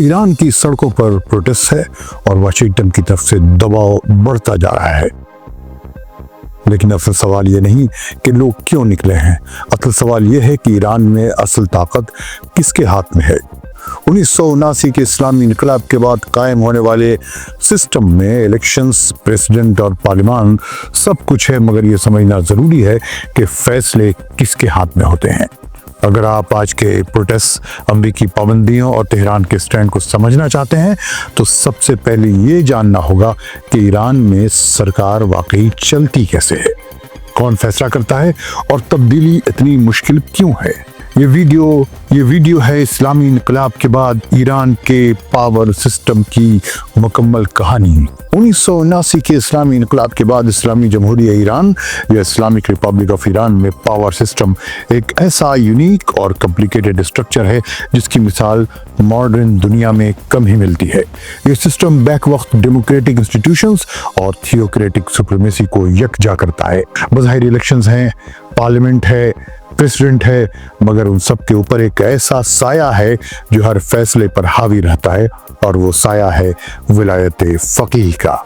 Iran की सड़कों पर प्रोटेस्ट है और वाशिंगटन की तरफ से दबाव बढ़ता जा रहा है। लेकिन असल सवाल ये नहीं कि लोग क्यों निकले हैं, असल सवाल ये है कि ईरान में असल ताकत किसके हाथ में है। 1979 के इस्लामी इनकलाब के बाद कायम होने वाले सिस्टम में इलेक्शंस, प्रेसिडेंट और पार्लियामान सब कुछ है, मगर ये समझना ज़रूरी है कि फैसले किसके हाथ में होते हैं। अगर आप आज के प्रोटेस्ट, अमरीकी पाबंदियों और तेहरान के स्टैंड को समझना चाहते हैं तो सबसे पहले ये जानना होगा कि ईरान में सरकार वाकई चलती कैसे है, कौन फैसला करता है और तब्दीली इतनी मुश्किल क्यों है। ये वीडियो है इस्लामी इनकलाब के बाद ईरान के पावर सिस्टम की मुकम्मल कहानी। 1979 के इस्लामी इनकलाब के बाद इस्लामी जमहूरिया ईरान या इस्लामिक रिपब्लिक ऑफ ईरान में पावर सिस्टम एक ऐसा यूनिक और कॉम्प्लिकेटेड स्ट्रक्चर है जिसकी मिसाल मॉडर्न दुनिया में कम ही मिलती है। ये सिस्टम बैक वक्त डेमोक्रेटिक इंस्टीट्यूशंस और थियोक्रेटिक सुप्रीमेसी को यकजा करता है। बज़ाहिर इलेक्शंस हैं, पार्लियामेंट है, प्रेसिडेंट है, मगर उन सब के ऊपर एक ऐसा साया है जो हर फैसले पर हावी रहता है और वो साया है विलायत फ़कीह का।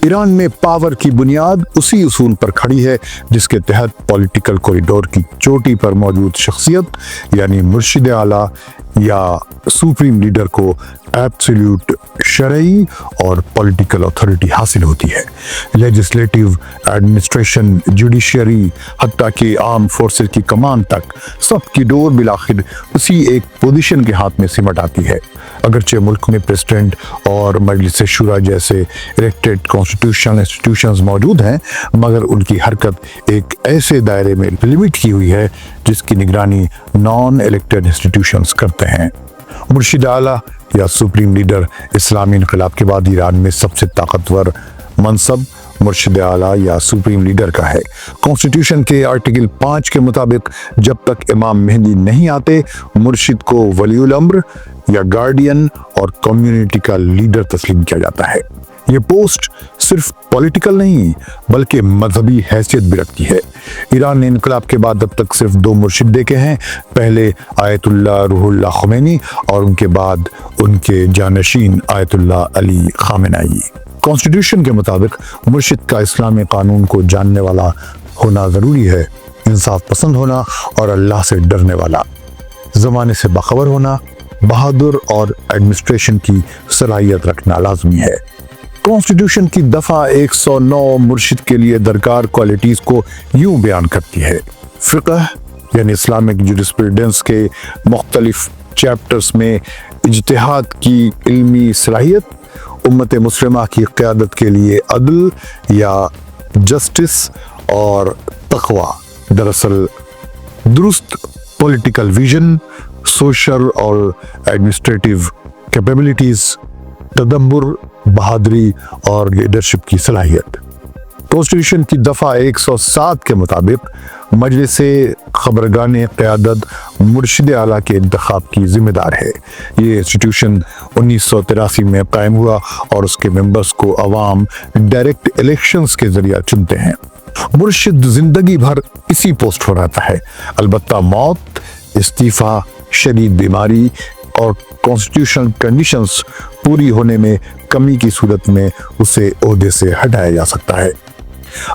ईरान में पावर की बुनियाद उसी उसूल पर खड़ी है जिसके तहत पॉलिटिकल कॉरिडोर की चोटी पर मौजूद शख्सियत यानी मुर्शिद आला या सुप्रीम लीडर को एब्सोल्यूट शरई और पॉलिटिकल अथॉरिटी हासिल होती है। लेजिस्लेटिव, एडमिनिस्ट्रेशन, जुडिशरी, हत्ता कि आर्म फोर्सेस की कमान तक सबकी डोर बिलाखिर उसी एक पोजीशन के हाथ में सिमट आती है। अगरचे मुल्क में प्रेसिडेंट और मजलिस शुरा जैसे इलेक्टेड कॉन्स्टिट्यूशनल इंस्टीट्यूशंस मौजूद हैं, मगर उनकी हरकत एक ऐसे दायरे में लिमिट की हुई है जिसकी निगरानी नॉन इलेक्टेड इंस्टीट्यूशंस करते हैं। मुर्शिद आला या सुप्रीम लीडर इस्लामी इनकलाब के बाद ईरान में सबसे ताकतवर मनसब मुर्शिद आला या सुप्रीम लीडर का है। कॉन्स्टिट्यूशन के आर्टिकल 5 के मुताबिक जब तक इमाम मेहदी नहीं आते, मुर्शिद को वलीउल अम्र या गार्डियन और कम्युनिटी का लीडर तस्लीम किया जाता है। ये पोस्ट सिर्फ पॉलिटिकल नहीं बल्कि मजहबी हैसियत भी रखती है। ईरान ने इनकलाब के बाद अब तक सिर्फ 2 मुर्शिद देखे हैं, पहले आयतुल्लाह रूहुल्लाह ख़ुमैनी और उनके बाद उनके जानशीन आयतुल्लाह अली ख़ामेनेई। कॉन्स्टिट्यूशन के मुताबिक मुर्शिद का इस्लामी कानून को जानने वाला होना ज़रूरी है, इंसाफ पसंद होना और अल्लाह से डरने वाला, ज़माने से बाखबर होना, बहादुर और एडमिनिस्ट्रेशन की सलाहियत रखना लाजमी है। कॉन्स्टिट्यूशन की दफ़ा 109 मुर्शिद के लिए दरकार क्वालिटीज़ को यूं बयान करती है। फ़िक़्ह यानी इस्लामिक जुरिस्प्रूडेंस के मुख्तलिफ चैप्टर्स में इज्तिहाद की इल्मी सलाहियत, उम्मत मुस्लिमा की क़यादत के लिए अदल या जस्टिस और तक़वा, दरअसल दुरुस्त पॉलिटिकल विजन, सोशल और एडमिनिस्ट्रेटिव कैपेबिलिटीज़, तदब्बुर, बहादुरी और लीडरशिप की सलाहियत। कॉन्स्टिट्यूशन की दफ़ा 107 के मुताबिक मजलिस खबरगान क़यादत मुर्शिद आला के इंतखाब की ज़िम्मेदार है। ये इंस्टीट्यूशन 1983 में कायम हुआ और उसके मेंबर्स को अवाम डायरेक्ट इलेक्शंस के ज़रिए चुनते हैं। मुर्शिद ज़िंदगी भर इसी पोस्ट पर रहता है, अलबत्ता मौत, इस्तीफ़ा, शदीद बीमारी और कॉन्स्टिट्यूशनल कंडीशंस पूरी होने में कमी की सूरत में उसे ओहदे से हटाया जा सकता है।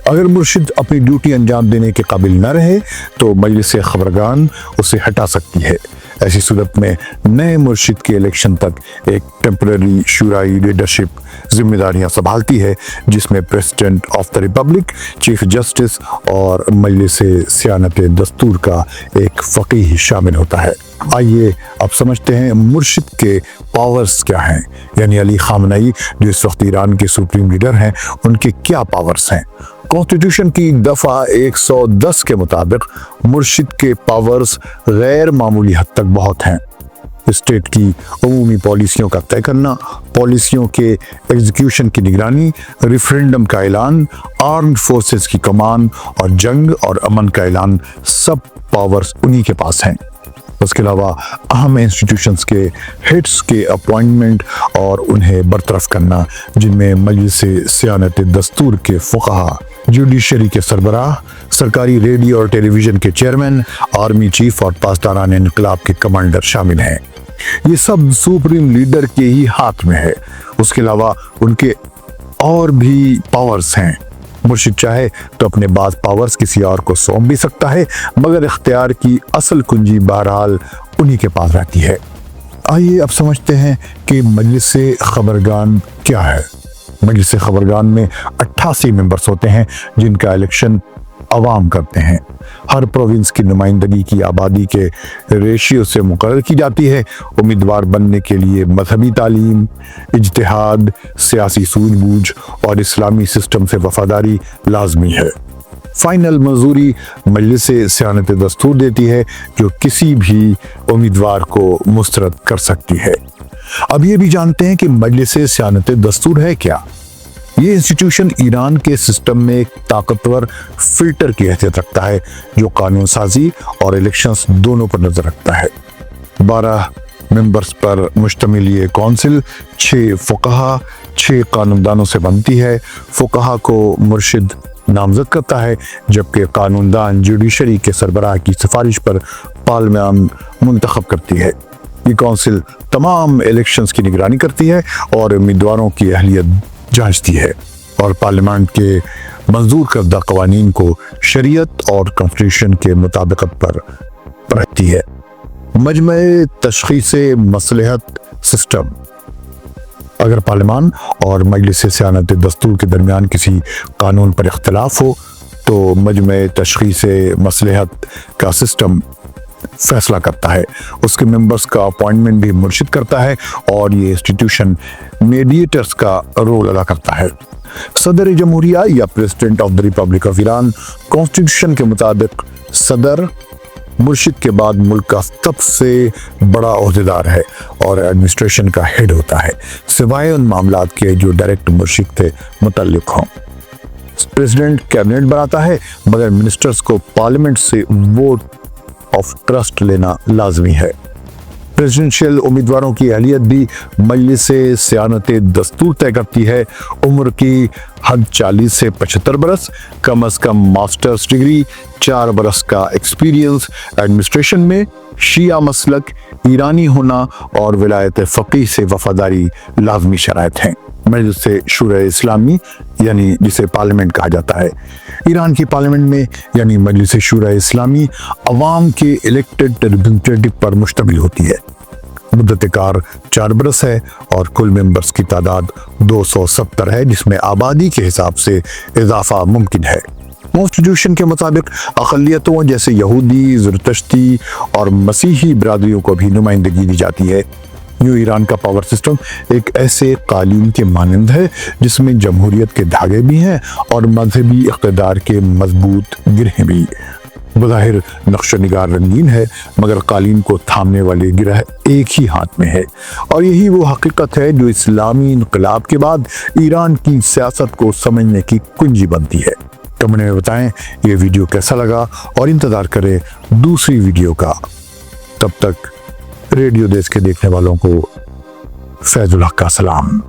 अगर मुर्शिद अपनी ड्यूटी अंजाम देने के काबिल न रहे तो मजलिस खबरगान उसे हटा सकती है। ऐसी सूरत में नए मुर्शिद के इलेक्शन तक एक टेम्पररी शुराई लीडरशिप जिम्मेदारियां संभालती है, जिसमें president of the Republic, chief justice और मजलिस सियानत दस्तूर का एक फ़कीह शामिल होता है। आइए अब समझते हैं मुर्शिद के पावर्स क्या हैं, यानी अली ख़ामेनेई जो इस वक्त ईरान के सुप्रीम लीडर हैं, उनके क्या पावर्स हैं। कॉन्स्टिट्यूशन की दफ़ा 110 के मुताबिक मुर्शिद के पावर्स गैर मामूली हद तक बहुत हैं। स्टेट की अमूमी पॉलिसियों का तय करना, पॉलिसियों के एग्जीक्यूशन की निगरानी, रेफरेंडम का ऐलान, आर्म्ड फोर्सेस की कमान और जंग और अमन का ऐलान, सब पावर्स उन्हीं के पास हैं। उसके अलावा अहम इंस्टीट्यूशंस के हेड्स के अपॉइंटमेंट और उन्हें बरतरफ करना, जिनमें मजलिस सियानत दस्तूर के फ़ुक़हा, जुडिशरी के सरबराह, सरकारी रेडियो और टेलीविज़न के चेयरमैन, आर्मी चीफ और पासदारान इनकलाब के कमांडर शामिल हैं। ये सब सुप्रीम लीडर के ही हाथ में है। उसके अलावा उनके और भी पावर्स हैं। मुर्शिद चाहे तो अपने बाद पावर्स किसी और को सौंप भी सकता है, मगर इख्तियार की असल कुंजी बहरहाल उन्हीं के पास रहती है। आइए अब समझते हैं कि मजलिस खबरगान क्या है। मजलिस खबरगान में 88 मेंबर्स होते हैं जिनका इलेक्शन अवाम करते हैं। हर प्रोविंस की नुमाइंदगी की आबादी के रेशियो से मुकर्रर की जाती है। उम्मीदवार बनने के लिए मजहबी तालीम, इज्तिहाद, सियासी सूझबूझ और इस्लामी सिस्टम से वफादारी लाजमी है। फाइनल मंजूरी मजलिस सियानत दस्तूर देती है, जो किसी भी उम्मीदवार को मुस्तरद कर सकती है। अब ये भी जानते हैं कि मजलिस सियानत दस्तूर है क्या। ये इंस्टीट्यूशन ईरान के सिस्टम में एक ताकतवर फिल्टर की हैसियत रखता है, जो कानून साजी और इलेक्शंस दोनों पर नजर रखता है। 12 मेंबर्स पर मुश्तमिल ये कौंसिल 6 फुकहा, 6 कानूनदानों से बनती है। फुकहा को मुर्शिद नामजद करता है, जबकि कानूनदान जुडिशरी के सरबराह की सिफारिश पर पार्लियामान मुंतखब करती है। ये कौंसिल तमाम इलेक्शंस की निगरानी करती है और उम्मीदवारों की अहलियत जांचती है और पार्लियामेंट के मंजूर करदा कवानीन को शरीयत और कॉन्स्टिट्यूशन के मुताबिकत पर रखती है। मजमे तशखीसे मसलहत सिस्टम। अगर पार्लियामान और मजलिस सियानत दस्तूर के दरमियान किसी कानून पर इख्तलाफ हो तो मजमे तशखीसे मसलहत का सिस्टम फैसला करता है। उसके मेंबर्स का अपॉइंटमेंट भी मुर्शिद करता है और ये इंस्टीट्यूशन मीडिएटर्स का रोल अदा करता है। सदर जमहूरिया या president of the Republic of Iran constitution के मुताबिक सदर मुर्शिद के बाद मुल्क का सबसे बड़ा ओहदेदार है और एडमिनिस्ट्रेशन का हेड होता है, सिवाय उन मामलात के जो डायरेक्ट मुर्शिद से मुतल्लिक हों। प्रेसिडेंट कैबिनेट बनाता है, मगर मिनिस्टर्स को पार्लियामेंट से वोट ऑफ ट्रस्ट लेना लाजमी है। प्रेसिडेंशियल उम्मीदवारों की अहलियत भी मजलिस सियानत दस्तूर तय करती है। उम्र की हद 40 से 75 बरस, कम अज कम मास्टर्स डिग्री, 4 बरस का एक्सपीरियंस एडमिनिस्ट्रेशन में, शिया मसलक, ईरानी होना और विलायत फ़क़ीह से वफादारी लाजमी शराइत हैं। मजलिस शूरा इस्लामी यानी जिसे पार्लियामेंट कहा जाता है, ईरान की पार्लियामेंट में यानी मजलिस शूरा इस्लामी अवाम के इलेक्टेड रिप्रेजेंटेटिव पर मुश्तमिल होती है। मुद्दत कार 4 बरस है और कुल मेंबर्स की तादाद 270 है, जिसमें आबादी के हिसाब से इजाफा मुमकिन है। कॉन्स्टिट्यूशन के मुताबिक अक़लियतों जैसे यहूदी, ज़रतश्ती और मसीही बरादरियों को भी नुमाइंदगी दी जाती है। न्यू ईरान का पावर सिस्टम एक ऐसे कालीन के मानंद है जिसमें जमहूरियत के धागे भी हैं और मजहबी इक़्तिदार के मजबूत गिरह भी। बज़ाहिर नक्श निगार रंगीन है, मगर कालीन को थामने वाले गिरह एक ही हाथ में है और यही वो हकीकत है जो इस्लामी इनकलाब के बाद ईरान की सियासत को समझने की कुंजी बनती है। कमेंट में बताएं ये वीडियो कैसा लगा और इंतज़ार करें दूसरी वीडियो का। तब तक रेडियो देश के देखने वालों को फैजुल हक का सलाम।